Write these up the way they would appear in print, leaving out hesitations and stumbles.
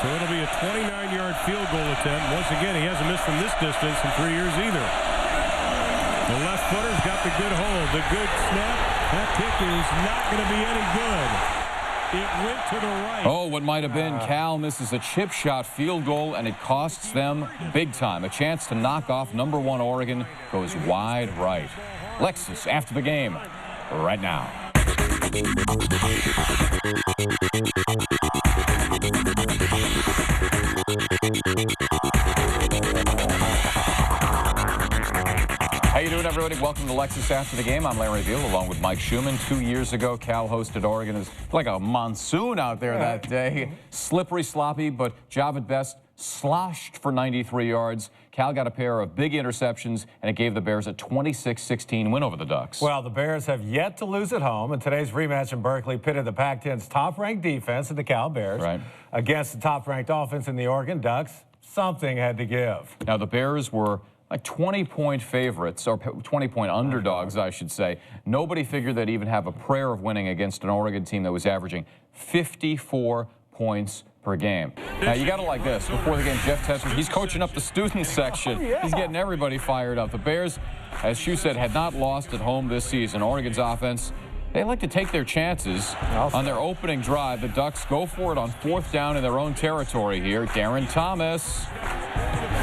So it'll be a 29-yard field goal attempt. Once again, he hasn't missed from this distance in 3 years either. The left footer's got the good hold, the good snap. That kick is not going to be any good. It went to the right. Oh, what might have been. Cal misses a chip shot field goal, and it costs them big time. A chance to knock off #1 Oregon goes wide right. Lexus after the game right now. How you doing, everybody? Welcome to Lexus After the Game. I'm Larry Veal, along with Mike Schumann. 2 years ago, Cal hosted Oregon. It was like a monsoon out there that day. Slippery, sloppy, but job at best. Sloshed for 93 yards. Cal got a pair of big interceptions, and it gave the Bears a 26-16 win over the Ducks. Well, the Bears have yet to lose at home, and today's rematch in Berkeley pitted the Pac-10's top-ranked defense of the Cal Bears against the top-ranked offense in the Oregon Ducks. Something had to give. Now, the Bears were like 20-point favorites, or 20-point underdogs, I should say. Nobody figured they'd even have a prayer of winning against an Oregon team that was averaging 54 points per game. Now, you got to like this. Before the game, Jeff Tessler, he's coaching up the student section. He's getting everybody fired up. The Bears, as Shu said, had not lost at home this season. Oregon's offense, they like to take their chances on their opening drive. The Ducks go for it on 4th down in their own territory here. Darren Thomas,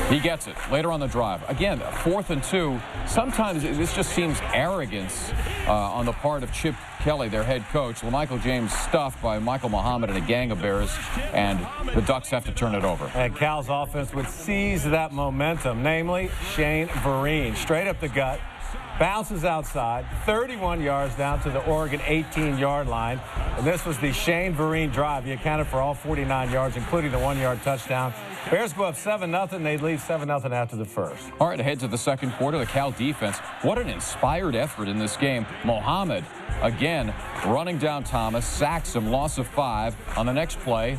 he gets it later on the drive. Again, 4th and 2. Sometimes this just seems arrogance on the part of Chip Kelly, their head coach. LaMichael James stuffed by Michael Muhammad and a gang of Bears, and the Ducks have to turn it over. And Cal's offense would seize that momentum, namely Shane Vereen. Straight up the gut. Bounces outside, 31 yards down to the Oregon 18-yard line. And this was the Shane Vereen drive. He accounted for all 49 yards, including the 1-yard touchdown. Bears go up 7-0. They lead 7-0 after the first. All right, ahead to the second quarter, the Cal defense. What an inspired effort in this game. Mohammed, again, running down Thomas, sacks him, loss of 5. On the next play,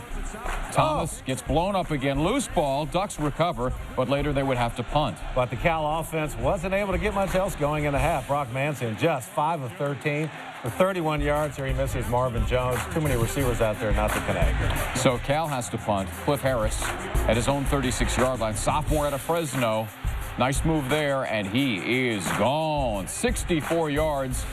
Thomas gets blown up again. Loose ball. Ducks recover, but later they would have to punt. But the Cal offense wasn't able to get much else going in the half. Brock Manson just 5 of 13 for 31 yards. Here he misses Marvin Jones. Too many receivers out there not to connect. So Cal has to punt. Cliff Harris at his own 36-yard line. Sophomore out of Fresno. Nice move there, and he is gone. 64 yards,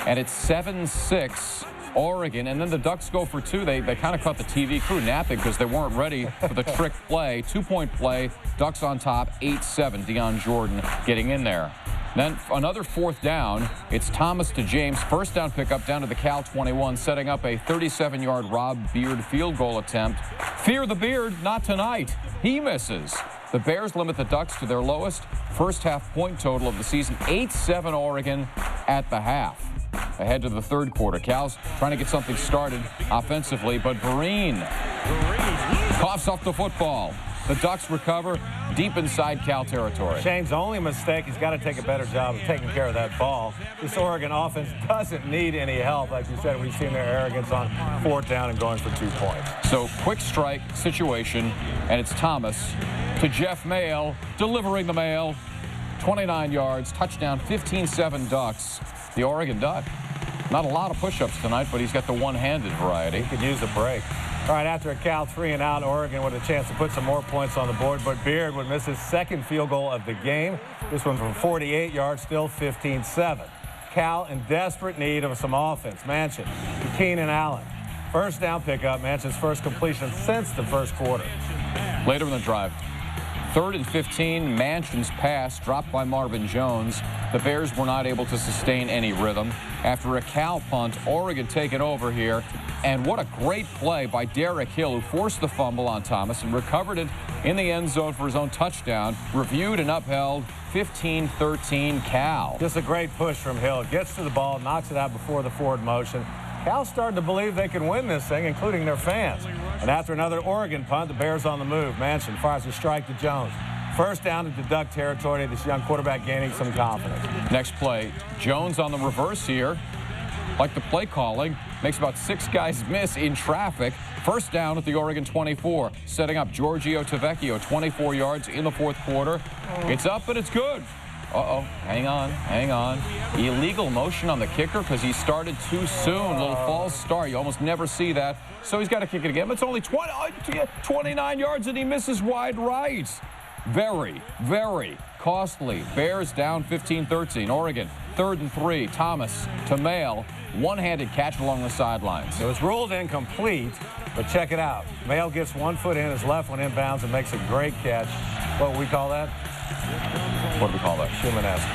and it's 7-6. Oregon, and then the Ducks go for 2. They kind of caught the TV crew napping because they weren't ready for the trick play. 2-point play, Ducks on top, 8-7. Deion Jordan getting in there. Then another 4th down. It's Thomas to James. First down pickup down to the Cal 21, setting up a 37-yard Rob Beard field goal attempt. Fear the Beard, not tonight. He misses. The Bears limit the Ducks to their lowest first-half point total of the season, 8-7 Oregon at the half. Ahead to the third quarter. Cal's trying to get something started offensively, but Vereen coughs off the football. The Ducks recover deep inside Cal territory. Shane's only mistake, he's got to take a better job of taking care of that ball. This Oregon offense doesn't need any help. Like you said, we've seen their arrogance on 4th down and going for 2 points. So quick strike situation, and it's Thomas to Jeff Mail, delivering the mail. 29 yards, touchdown, 15-7 Ducks. The Oregon Duck. Not a lot of push-ups tonight, but he's got the one-handed variety. He could use a break. All right, after a Cal 3-and-out, Oregon with a chance to put some more points on the board, but Beard would miss his second field goal of the game. This one from 48 yards, still 15-7. Cal in desperate need of some offense. Manchin to Keenan Allen. First down pickup, Manchin's first completion since the first quarter. Later in the drive, 3rd and 15, Manchin's pass dropped by Marvin Jones. The Bears were not able to sustain any rhythm. After a Cal punt, Oregon taken over here. And what a great play by Derek Hill, who forced the fumble on Thomas and recovered it in the end zone for his own touchdown. Reviewed and upheld, 15-13 Cal. Just a great push from Hill. Gets to the ball, knocks it out before the forward motion. Cal's starting to believe they can win this thing, including their fans. And after another Oregon punt, the Bears on the move. Manchin fires a strike to Jones. First down into Duck territory. This young quarterback gaining some confidence. Next play, Jones on the reverse here. Like the play calling, makes about 6 guys miss in traffic. First down at the Oregon 24, setting up Giorgio Tavecchio, 24 yards in the 4th quarter. It's up, and it's good. Uh-oh. Hang on. Illegal motion on the kicker because he started too soon. A little false start. You almost never see that. So he's got to kick it again. But it's only 29 yards, and he misses wide right. Very, very costly. Bears down 15-13. Oregon, 3rd and 3. Thomas to Mail. One-handed catch along the sidelines. It was ruled incomplete, but check it out. Mail gets one foot in, his left one inbounds, and makes a great catch. What do we call that? What do we call that? Schumann-esque.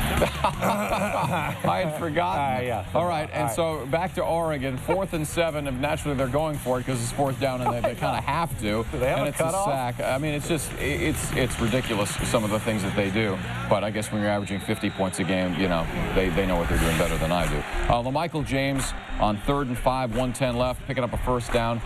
I had forgotten. Yeah. All right, and so back to Oregon, 4th and 7, and naturally they're going for it because it's 4th down, and they kind of have to. Do they have and a it's cutoff? a sack. I mean, it's just it's ridiculous some of the things that they do. But I guess when you're averaging 50 points a game, you know they know what they're doing better than I do. LaMichael James on 3rd and 5, 1:10 left, picking up a first down.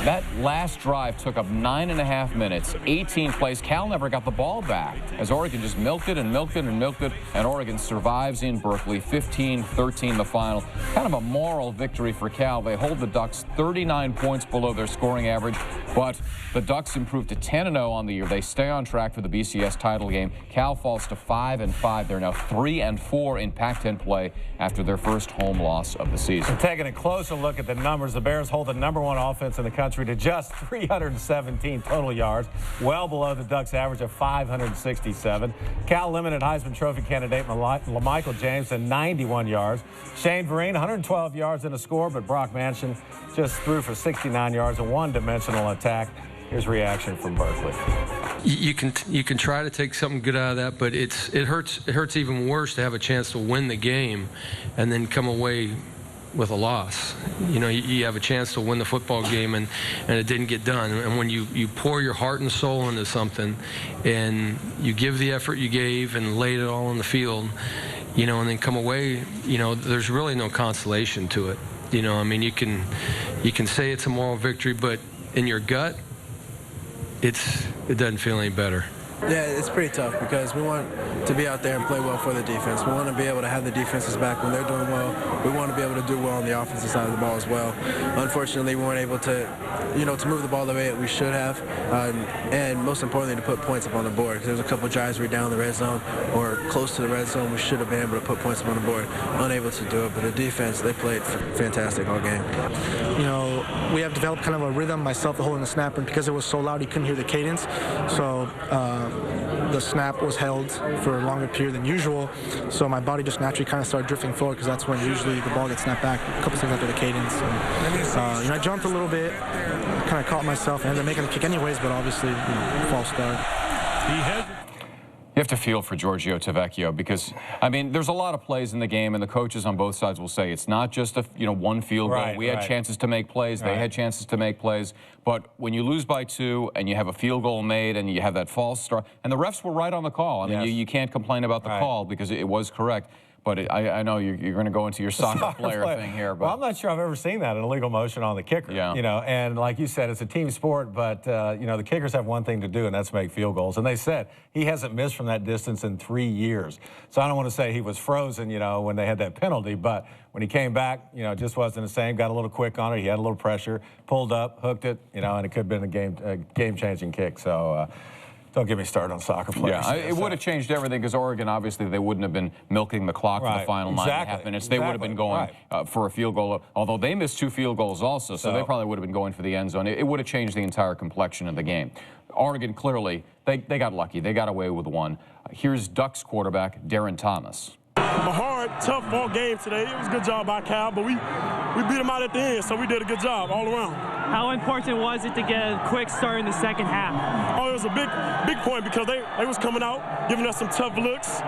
That last drive took up 9.5 minutes, 18 plays. Cal never got the ball back as Oregon just milked it and milked it and milked it, and Oregon survives in Berkeley, 15-13 the final. Kind of a moral victory for Cal. They hold the Ducks 39 points below their scoring average, but the Ducks improved to 10-0 on the year. They stay on track for the BCS title game. Cal falls to 5-5. They're now 3-4 in Pac-10 play after their first home loss of the season. Taking a closer look at the numbers, the Bears hold the #1 offense in the country to just 317 total yards, well below the Ducks' average of 567. Cal limited Heisman Trophy candidate LaMichael James to 91 yards. Shane Vereen, 112 yards in a score, but Brock Mansion just threw for 69 yards, a one-dimensional attack. Here's reaction from Berkeley. You can try to take something good out of that, but it hurts even worse to have a chance to win the game and then come away with a loss. You know, you have a chance to win the football game and it didn't get done. And when you pour your heart and soul into something and you give the effort you gave and laid it all on the field, you know, and then come away, you know, there's really no consolation to it. You know, I mean, you can say it's a moral victory, but in your gut, it doesn't feel any better. Yeah, it's pretty tough because we want to be out there and play well for the defense. We want to be able to have the defenses back when they're doing well. We want to be able to do well on the offensive side of the ball as well. Unfortunately, we weren't able to, you know, to move the ball the way that we should have, and most importantly, to put points up on the board. Because there's a couple of drives we were down in the red zone or close to the red zone. We should have been able to put points up on the board. Unable to do it, but the defense, they played fantastic all game. You know, we have developed kind of a rhythm, myself, the holding the snap, and because it was so loud, you couldn't hear the cadence. So the snap was held for a longer period than usual, so my body just naturally kind of started drifting forward because that's when usually the ball gets snapped back a couple seconds after the cadence. And, you know, I jumped a little bit, kind of caught myself, and ended up making the kick anyways, but obviously, you know, false start. You have to feel for Giorgio Tavecchio because, I mean, there's a lot of plays in the game, and the coaches on both sides will say it's not just one field goal. We had chances to make plays. They had chances to make plays. But when you lose by 2 and you have a field goal made and you have that false start, and the refs were right on the call. I mean, you can't complain about the call because it was correct. But I know you're going to go into your soccer player thing here. But well, I'm not sure I've ever seen that, an illegal motion on the kicker. Yeah. You know, and like you said, it's a team sport, but, you know, the kickers have one thing to do, and that's make field goals. And they said he hasn't missed from that distance in 3 years. So I don't want to say he was frozen, you know, when they had that penalty, but when he came back, you know, it just wasn't the same. Got a little quick on it. He had a little pressure, pulled up, hooked it, you know, and it could have been a game-changing kick. So, don't get me started on soccer players. Yeah, it would have changed everything because Oregon, obviously, they wouldn't have been milking the clock for the final 9.5 minutes. They would have been going for a field goal, although they missed 2 field goals also, so they probably would have been going for the end zone. It would have changed the entire complexion of the game. Oregon, clearly, they got lucky. They got away with one. Here's Ducks quarterback Darren Thomas. A hard, tough ball game today. It was a good job by Cal, but we beat them out at the end, so we did a good job all around. How important was it to get a quick start in the second half? Oh, it was a big point because they was coming out, giving us some tough looks.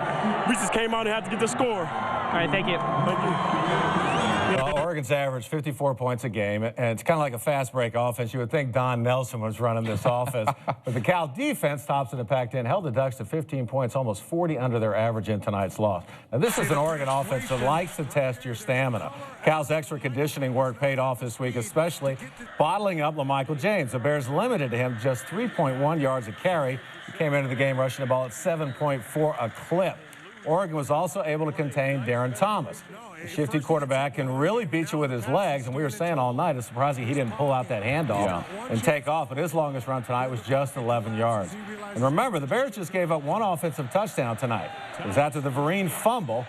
We just came out and had to get the score. All right, thank you. Thank you. Well, Oregon's average 54 points a game, and it's kind of like a fast break offense. You would think Don Nelson was running this offense, but the Cal defense, tops in the Pac-10, held the Ducks to 15 points, almost 40 under their average in tonight's loss. Now, this is an Oregon offense that likes to test your stamina. Cal's extra conditioning work paid off this week, especially bottling up LaMichael James. The Bears limited him just 3.1 yards a carry. He came into the game rushing the ball at 7.4 a clip. Oregon was also able to contain Darren Thomas. The shifty quarterback can really beat you with his legs, and we were saying all night, it's surprising he didn't pull out that handoff and take off, but his longest run tonight was just 11 yards. And remember, the Bears just gave up one offensive touchdown tonight. It was after the Vereen fumble,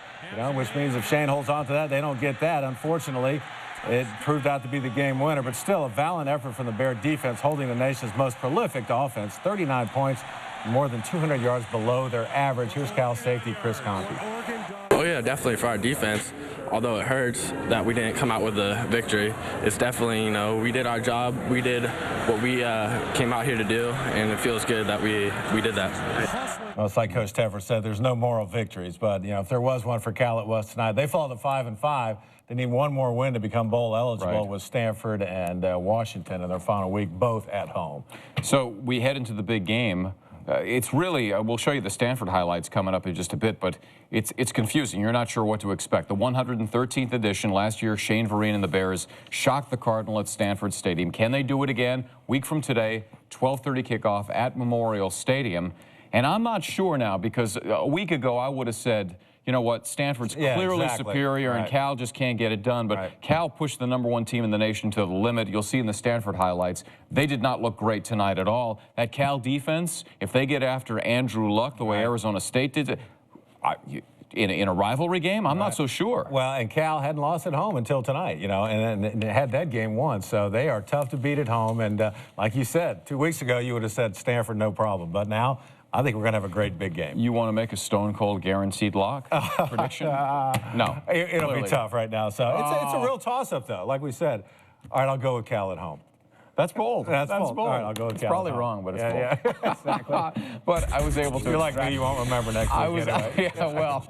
which means if Shane holds on to that, they don't get that. Unfortunately, it proved out to be the game winner, but still a valiant effort from the Bear defense, holding the nation's most prolific offense, 39 points, more than 200 yards below their average. Here's Cal safety Chris Conkey. Oh, yeah, definitely for our defense. Although it hurts that we didn't come out with a victory, it's definitely, we did our job. We did what we came out here to do, and it feels good that we did that. Well, it's like Coach Teffer said, there's no moral victories, but, if there was one for Cal, it was tonight. They fall to 5-5. They need one more win to become bowl eligible with Stanford and Washington in their final week, both at home. So we head into the big game. It's really, we'll show you the Stanford highlights coming up in just a bit, but it's confusing. You're not sure what to expect. The 113th edition last year, Shane Vereen and the Bears shocked the Cardinal at Stanford Stadium. Can they do it again? Week from today, 12:30 kickoff at Memorial Stadium. And I'm not sure now, because a week ago I would have said, you know what, Stanford's clearly superior and Cal just can't get it done. But Cal pushed the #1 team in the nation to the limit. You'll see in the Stanford highlights, they did not look great tonight at all. That Cal defense, if they get after Andrew Luck the way Arizona State did, in a rivalry game, I'm not so sure. Well, and Cal hadn't lost at home until tonight, and had that game won. So they are tough to beat at home. And like you said, 2 weeks ago, you would have said Stanford, no problem. But now, I think we're going to have a great big game. You want to make a stone cold guaranteed lock prediction? No. It'll be tough right now. So it's a real toss-up, though, like we said. All right, I'll go with Cal at home. That's bold. That's bold. All right, I'll go with it's Cal. Probably wrong, but it's bold. Yeah, exactly. But I was able to. You're like me, you won't remember next week. Yeah, well.